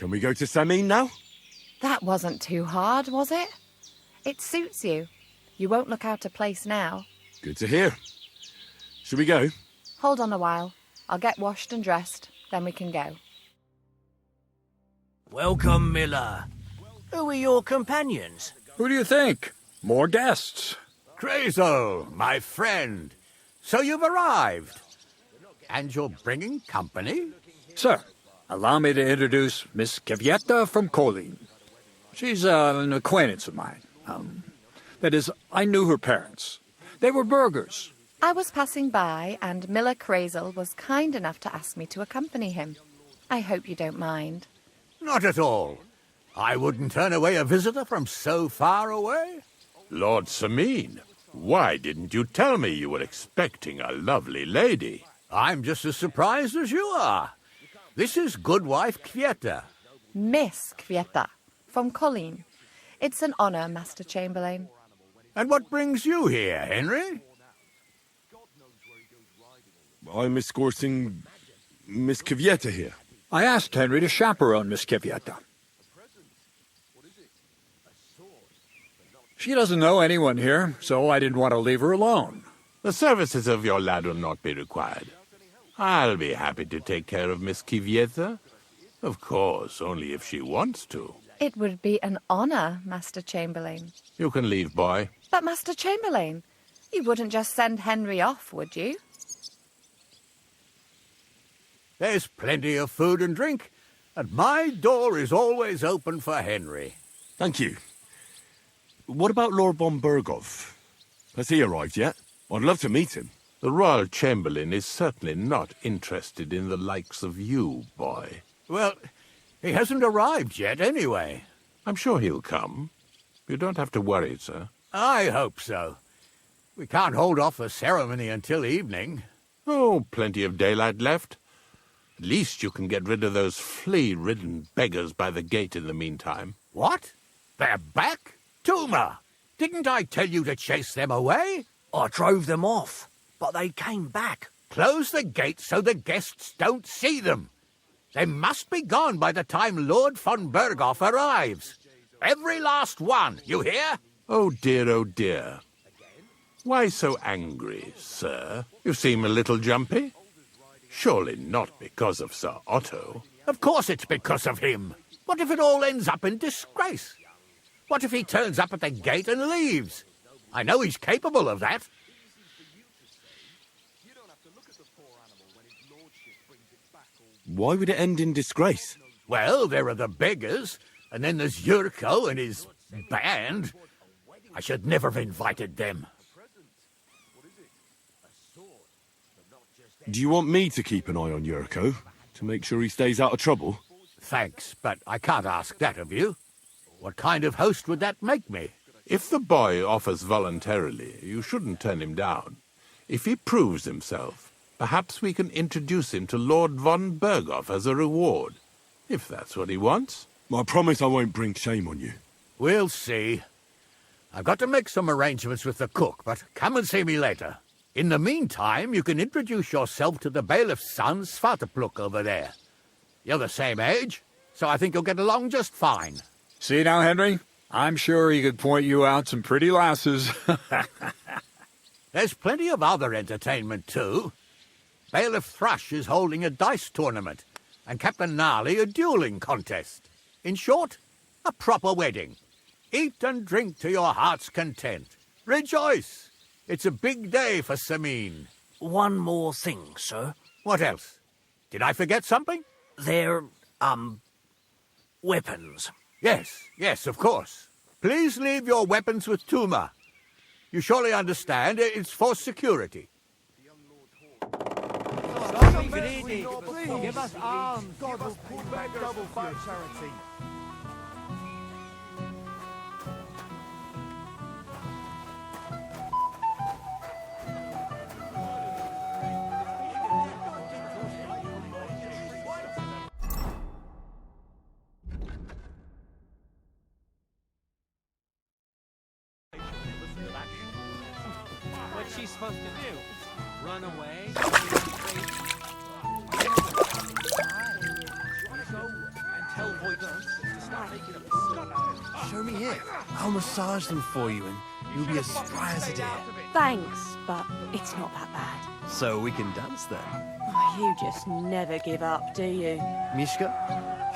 Can we go to Samin now? That wasn't too hard, was it? It suits you. You won't look out of place now. Good to hear. Should we go? Hold on a while. I'll get washed and dressed, then we can go. Welcome, Miller. Who are your companions? Who do you think? More guests. Crazel, my friend. So you've arrived. And you're bringing company? Sir, allow me to introduce Miss Kvyeta from Kolin. She's an acquaintance of mine. That is, I knew her parents. They were burghers. I was passing by, and Miller Crazel was kind enough to ask me to accompany him. I hope you don't mind. Not at all. I wouldn't turn away a visitor from so far away. Lord Samin, why didn't you tell me you were expecting a lovely lady? I'm just as surprised as you are. This is Goodwife Kvyeta. Miss Kvyeta, from Colleen. It's an honour, Master Chamberlain. And what brings you here, Henry? I'm escorting Miss Kvyeta here. I asked Henry to chaperone Miss Kvyeta. She doesn't know anyone here, so I didn't want to leave her alone. The services of your lad will not be required. I'll be happy to take care of Miss Kvyeta. Of course, only if she wants to. It would be an honour, Master Chamberlain. You can leave, boy. But, Master Chamberlain, you wouldn't just send Henry off, would you? There's plenty of food and drink, and my door is always open for Henry. Thank you. What about Lord von Berghoff? Has he arrived yet? I'd love to meet him. The Royal Chamberlain is certainly not interested in the likes of you, boy. Well, he hasn't arrived yet anyway. I'm sure he'll come. You don't have to worry, sir. I hope so. We can't hold off the ceremony until evening. Oh, plenty of daylight left. At least you can get rid of those flea-ridden beggars by the gate in the meantime. What? They're back? Tuma, didn't I tell you to chase them away? I drove them off, but they came back. Close the gate so the guests don't see them. They must be gone by the time Lord von Berghoff arrives. Every last one, you hear? Oh dear, oh dear. Why so angry, sir? You seem a little jumpy. Surely not because of Sir Otto. Of course it's because of him. What if it all ends up in disgrace? What if he turns up at the gate and leaves? I know he's capable of that. Why would it end in disgrace? Well, there are the beggars, and then there's Yurko and his band. I should never have invited them. Do you want me to keep an eye on Yurko, to make sure he stays out of trouble? Thanks, but I can't ask that of you. What kind of host would that make me? If the boy offers voluntarily, you shouldn't turn him down. If he proves himself, perhaps we can introduce him to Lord von Berghoff as a reward, if that's what he wants. I promise I won't bring shame on you. We'll see. I've got to make some arrangements with the cook, but come and see me later. In the meantime, you can introduce yourself to the bailiff's son, Svatopluk, over there. You're the same age, so I think you'll get along just fine. See now, Henry? I'm sure he could point you out some pretty lasses. There's plenty of other entertainment, too. Bailiff Thrush is holding a dice tournament, and Captain Gnarly a dueling contest. In short, a proper wedding. Eat and drink to your heart's content. Rejoice! It's a big day for Samin. One more thing, sir. What else? Did I forget something? They're, weapons. Yes, of course. Please leave your weapons with Tuma. You surely understand it's for security. Give us arms. God will pull back double for charity. What's she supposed to do? Run away? And tell Voight massage them for you and you'll be as spry as a deer. Thanks, but it's not that bad. So we can dance then. Oh, you just never give up, do you? Mishka,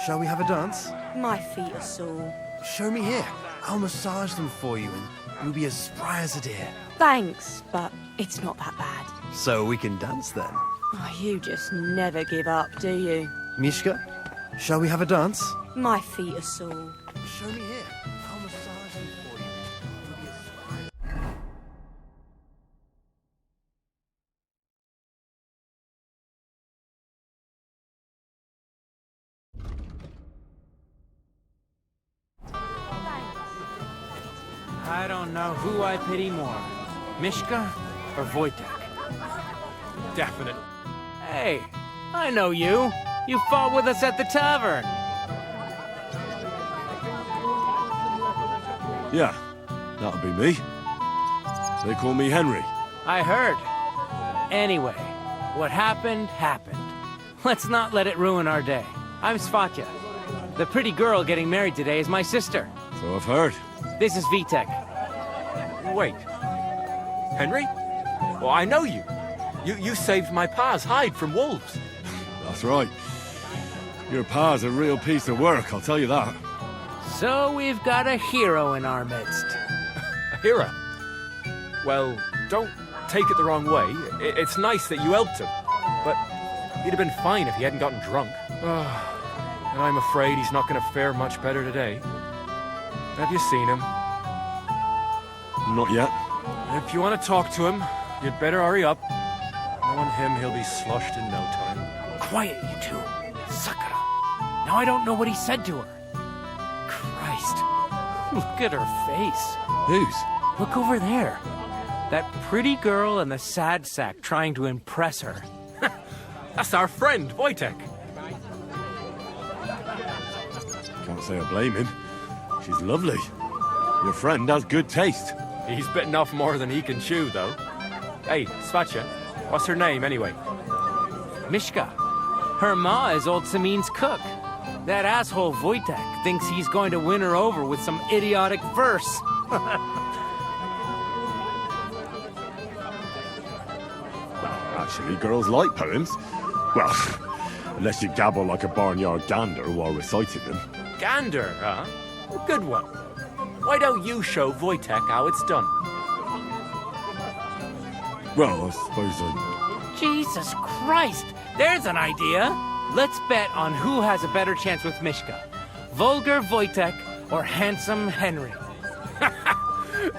shall we have a dance? My feet are sore. Show me here. I'll massage them for you and you'll be as spry as a deer. Thanks, but it's not that bad. So we can dance then. Oh, you just never give up, do you? Mishka, shall we have a dance? My feet are sore. Show me here. I'll massage them for you. You'll be as spry. I don't know who I pity more, Mishka or Wojtek. Definite. Hey, I know you. You fought with us at the tavern. Yeah, that'll be me. They call me Henry. I heard. Anyway, what happened, happened. Let's not let it ruin our day. I'm Svatja. The pretty girl getting married today is my sister. So I've heard. This is Vitek. Wait. Henry? Well, I know you. You saved my pa's hide from wolves. That's right. Your pa's a real piece of work, I'll tell you that. So we've got a hero in our midst. A hero? Well, don't take it the wrong way. It's nice that you helped him. But he'd have been fine if he hadn't gotten drunk. And I'm afraid he's not going to fare much better today. Have you seen him? Not yet. If you want to talk to him, you'd better hurry up. Knowing him, he'll be sloshed in no time. Quiet, you two. Sakura. Now I don't know what he said to her. Christ. Look at her face. Whose? Look over there. That pretty girl and the sad sack trying to impress her. That's our friend, Wojtek. Can't say I blame him. She's lovely. Your friend has good taste. He's bitten off more than he can chew, though. Hey, Svatja, what's her name, anyway? Mishka. Her ma is old Samin's cook. That asshole Wojtek thinks he's going to win her over with some idiotic verse. Actually, girls like poems. Well, unless you gabble like a barnyard gander while reciting them. Gander, huh? A good one. Why don't you show Wojtek how it's done? Well, I suppose I... Jesus Christ! There's an idea! Let's bet on who has a better chance with Mishka. Vulgar Wojtek or handsome Henry.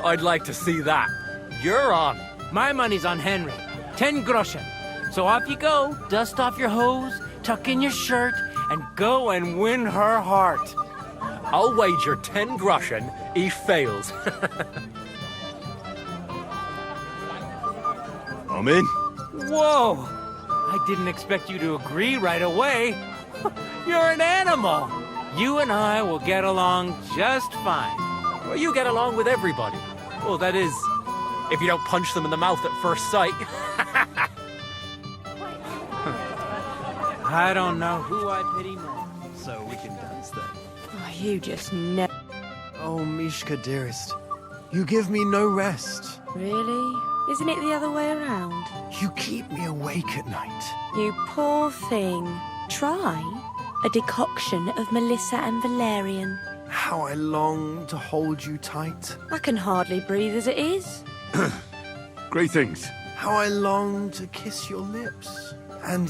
I'd like to see that. You're on. My money's on Henry. 10 groschen. So off you go, dust off your hose, tuck in your shirt, and go and win her heart. I'll wager 10 groschen he fails. I'm in. Whoa! I didn't expect you to agree right away. You're an animal. You and I will get along just fine. Well, you get along with everybody. Well, that is, if you don't punch them in the mouth at first sight. I don't know who I pity more. So we can dance then. Oh, you just never... Oh, Mishka, dearest. You give me no rest. Really? Isn't it the other way around? You keep me awake at night. You poor thing. Try a decoction of Melissa and Valerian. How I long to hold you tight. I can hardly breathe as it is. Great things. How I long to kiss your lips. And,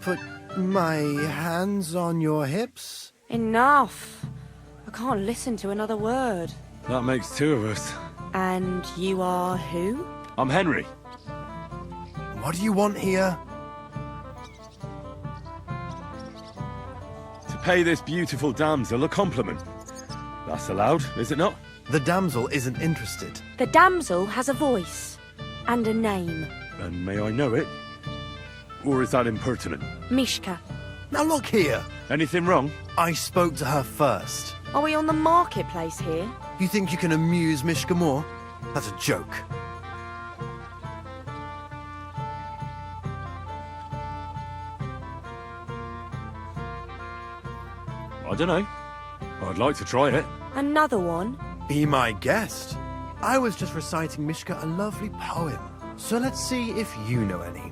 put my hands on your hips. Enough. I can't listen to another word. That makes two of us. And you are who? I'm Henry. What do you want here? To pay this beautiful damsel a compliment. That's allowed, is it not? The damsel isn't interested. The damsel has a voice. And a name. And may I know it? Or is that impertinent? Mishka. Now look here. Anything wrong? I spoke to her first. Are we on the marketplace here? You think you can amuse Mishka more? That's a joke. I don't know. I I'd like to try it. Another one? Be my guest. I was just reciting Mishka a lovely poem. So let's see if you know any.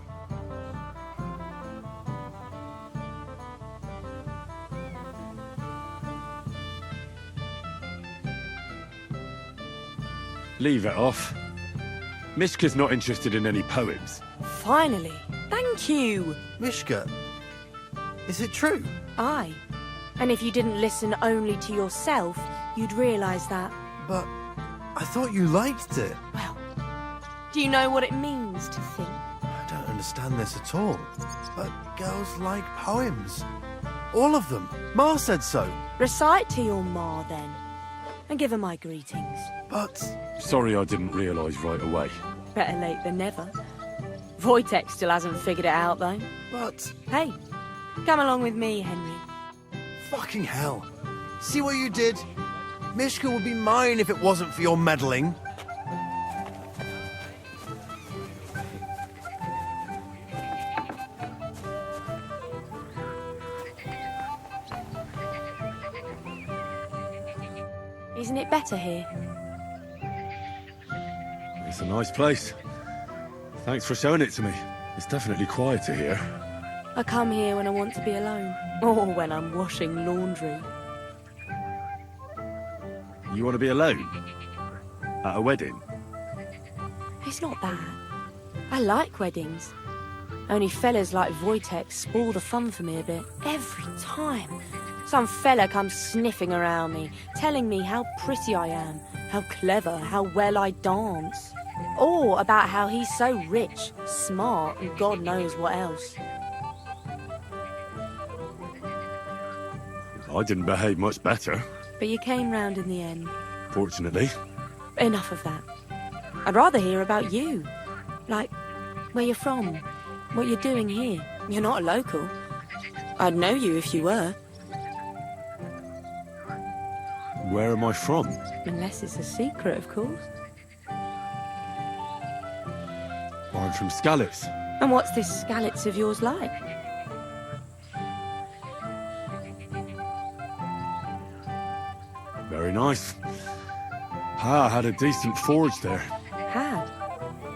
Leave it off. Mishka's not interested in any poems. Finally. Thank you. Mishka, is it true? Aye. And if you didn't listen only to yourself, you'd realise that. But I thought you liked it. Well, do you know what it means to think? I don't understand this at all. But girls like poems. All of them. Ma said so. Recite to your ma, then. And give her my greetings. But... Sorry I didn't realise right away. Better late than never. Wojtek still hasn't figured it out, though. But... Hey, come along with me, Henry. Fucking hell. See what you did? Mishka would be mine if it wasn't for your meddling. Isn't it better here? It's a nice place. Thanks for showing it to me. It's definitely quieter here. I come here when I want to be alone. Or when I'm washing laundry. You want to be alone? At a wedding? It's not that. I like weddings. Only fellas like Wojtek spoil the fun for me a bit. Every time. Some fella comes sniffing around me, telling me how pretty I am, how clever, how well I dance. Or about how he's so rich, smart, and God knows what else. I didn't behave much better. But you came round in the end. Fortunately. Enough of that. I'd rather hear about you. Like, where you're from, what you're doing here. You're not a local. I'd know you if you were. Where am I from? Unless it's a secret, of course. I'm from Skalitz. And what's this Skalitz of yours like? Very nice. Pa had a decent forge there. Had?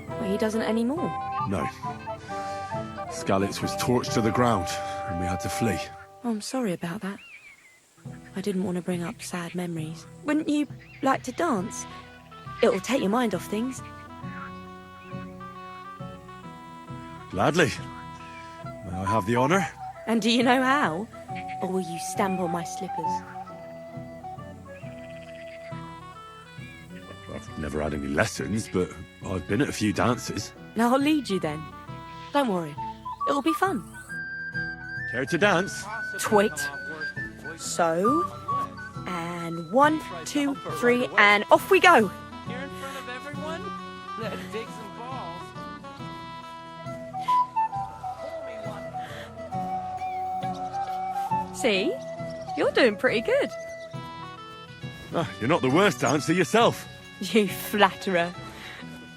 Well, he doesn't anymore. No. Skalitz was torched to the ground, and we had to flee. Oh, I'm sorry about that. I didn't want to bring up sad memories. Wouldn't you like to dance? It'll take your mind off things. Gladly. May I have the honour? And do you know how? Or will you stamp on my slippers? I've never had any lessons, but I've been at a few dances. Now I'll lead you then. Don't worry. It'll be fun. Care to dance? Twit. So, and 1, 2, 3, and off we go. Here in front of everyone? Let's dig some balls. See? You're doing pretty good. Ah, you're not the worst dancer yourself. You flatterer.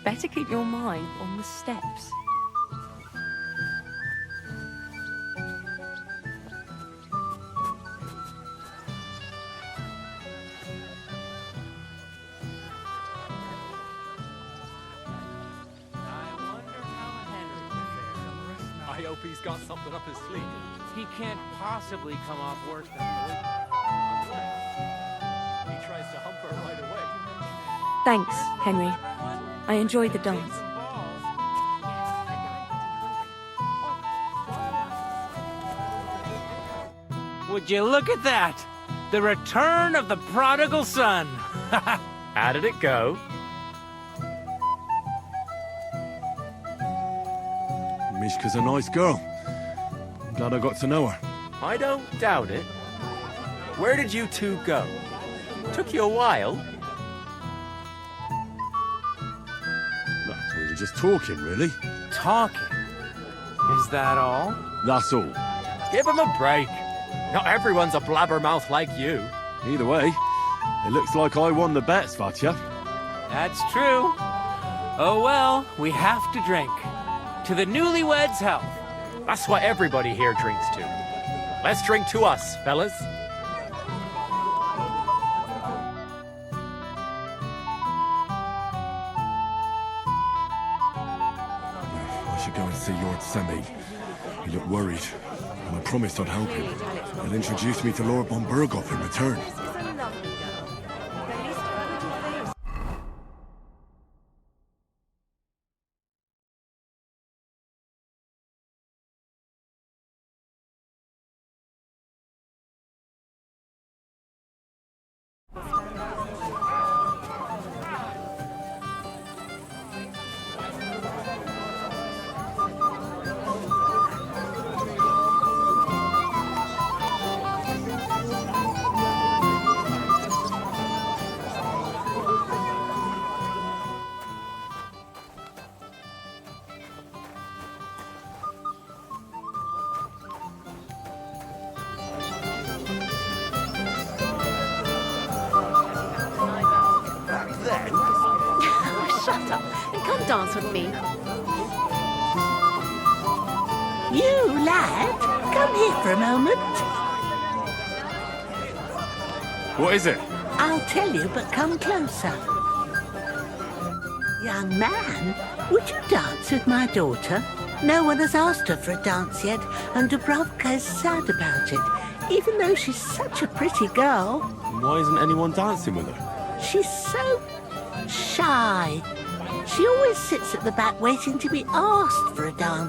Better keep your mind on the steps. I hope he's got something up his sleeve. He can't possibly come off worse than He tries to hump her right away. Thanks, Henry. I enjoyed the dance. Would you look at that? The return of the prodigal son. How did it go? Mishka's a nice girl. I'm glad I got to know her. I don't doubt it. Where did you two go? Took you a while. No, we were just talking, really. Talking? Is that all? That's all. Give him a break. Not everyone's a blabbermouth like you. Either way, it looks like I won the bet, Svatya. That's true. Oh well, we have to drink. To the newlyweds' health. That's what everybody here drinks to. Let's drink to us, fellas. to go and see Lord Semi. He looked worried, and I promised I'd help him. He'll introduce me to Lord von Berghoff in return. Shut up and come dance with me. You, lad, come here for a moment. What is it? I'll tell you, but come closer. Young man, would you dance with my daughter? No one has asked her for a dance yet, and Dubrovka is sad about it, even though she's such a pretty girl. Why isn't anyone dancing with her? She's so shy. She always sits at the back waiting to be asked for a dance.